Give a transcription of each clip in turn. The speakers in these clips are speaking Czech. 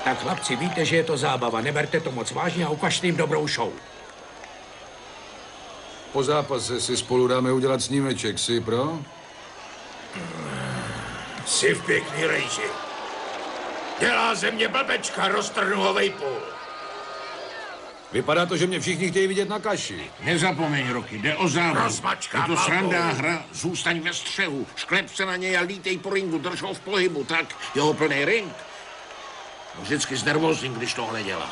Tak chlapci, víte, že je to zábava. Neberte to moc vážně a ukažte jim dobrou show. Po zápase si spolu dáme udělat snímeček, si pro? Jsi v pěkný rejži. Dělá ze mě blbečka, roztrhnu ho vejpůl. Vypadá to, že mě všichni chtějí vidět na kaši. Nezapomeň, Roky, jde o zábavu. Rozmačka, Je to babu. srandá hra, zůstaň ve střehu, šklep se na něj a lítej po ringu, drž ho v pohybu, tak jeho plný ring. Vždycky znervózním, když tohle dělá.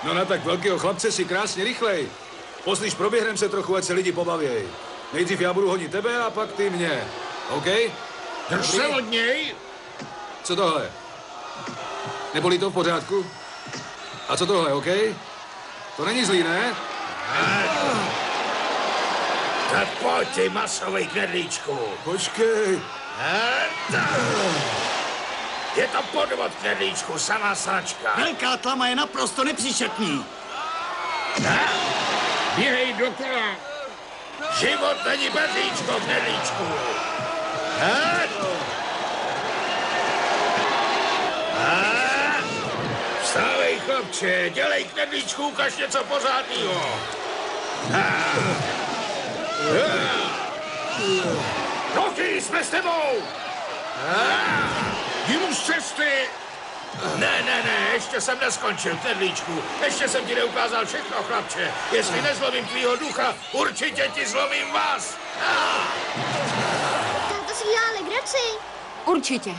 No na tak velkého chlapce si krásně rychlej. Poslíš, proběhnem se trochu, ať se lidi pobavěj. Nejdřív já budu honit tebe a pak ty mě. OK? Drž se od něj! Co tohle? Nebolí to v pořádku? A co tohle, OK? To není zlý, ne? Tak pojď, ty masovej knedlíčku. Počkej. Je to podvod, knedlíčku, samá sáčka. Velká tlama je naprosto nepříčetný. Běhej dokola! Život není bedlíčko, knedlíčku. Vstávej, chlapče, dělej knedlíčku, ukaž něco pořádnýho. Roky, jsme s tebou! Jdi mu z cesty! Ne, ještě jsem neskončil, knedlíčku. Ještě jsem ti neukázal všechno, chlapče. Jestli nezlomím tvýho ducha, určitě ti zlomím vás. Táto si dělá legraci. Určitě.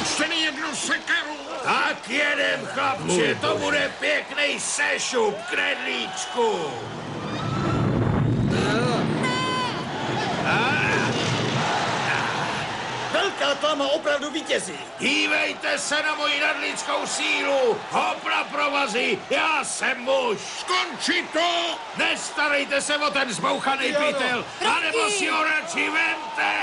Učte mi jednu sekeru! Tak jedem, chlapče, to bude pěkný sešup, knedlíčku. Velká tlama opravdu vítězí. Dívejte se na moji nadlidskou sílu. Hopla provazy, já jsem muž. Skonči to! Nestarejte se o ten zbouchaný pytel, anebo si ho radši vemte.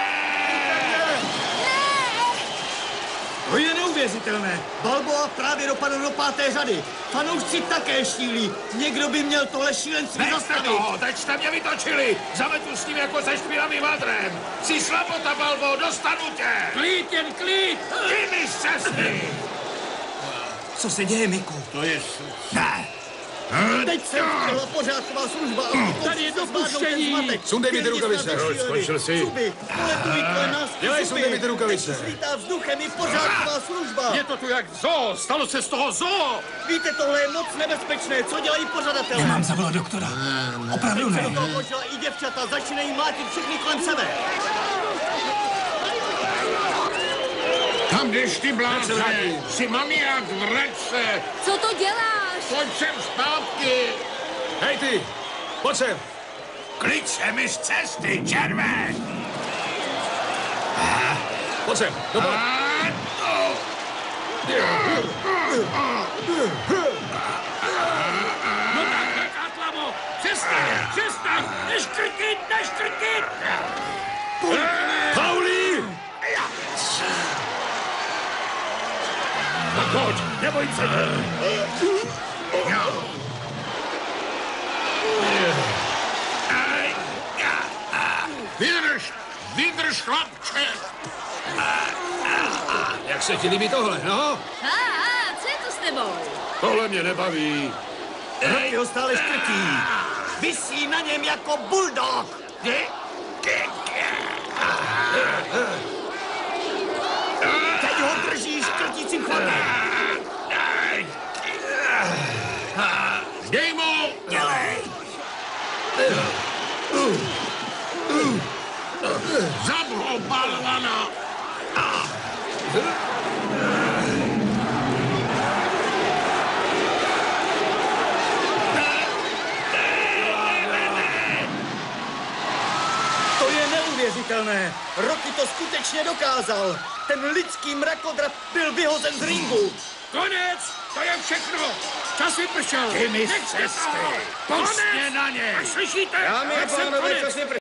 To je neuvěřitelné. Balboa právě dopadl do 5. řady. Fanoušci také šílí. Někdo by měl tohle šílenství Nechte zastavit. toho, teď jste mě vytočili. Zametu s ním jako se špinavým hadrem. Jsi slabota, Balbo, dostanu tě. Klid, jen klid. Ty mi z cesty. Co se děje, Miku? To je... Ne. Teď se vstřihla pořádková služba. Tady je dopuštění. Sundej mi ty rukavice. Skončil jsi. Zuby, poletují kolem nás Dělej, sundej mi ty rukavice. Teď svítá vzduchem i pořádková služba. Je to tu jak zoo, stalo se z toho zoo. Víte, tohle je moc nebezpečné. Co dělají pořadatelé? Nemám zavolat doktora. Opravdu Teď se ne. do toho vložila i děvčata. Začínají mlátit všechny kolem sebe. Kam jdeš ty blázne? Jsi maniak, vrať se! Co to děláš? Pojď sem zpátky! Hej ty, pojď sem. Klid se mi z cesty, červen. Pojď sem, dopad. No tak, Atlamo, přestaň, neškrtit. Pauli! Tak pojď, neboj se. Vydrž, chlapče! Jak se ti líbí tohle, no? Co je to s tebou? Tohle mě nebaví. Roky ho stále škrtí. Visí na něm jako bulldog. Teď ho drží škrtícím chladem. Dej mu! Dělej. Zab ho, balvana! To je neuvěřitelné. Roky to skutečně dokázal. Ten lidský mrakodrap byl vyhozen z ringu. Konec, to je všechno. Čas vypršel. Ty mi z cesty. Pustě na ně. Slyšíte? Dámy a pánové, čas vypršel.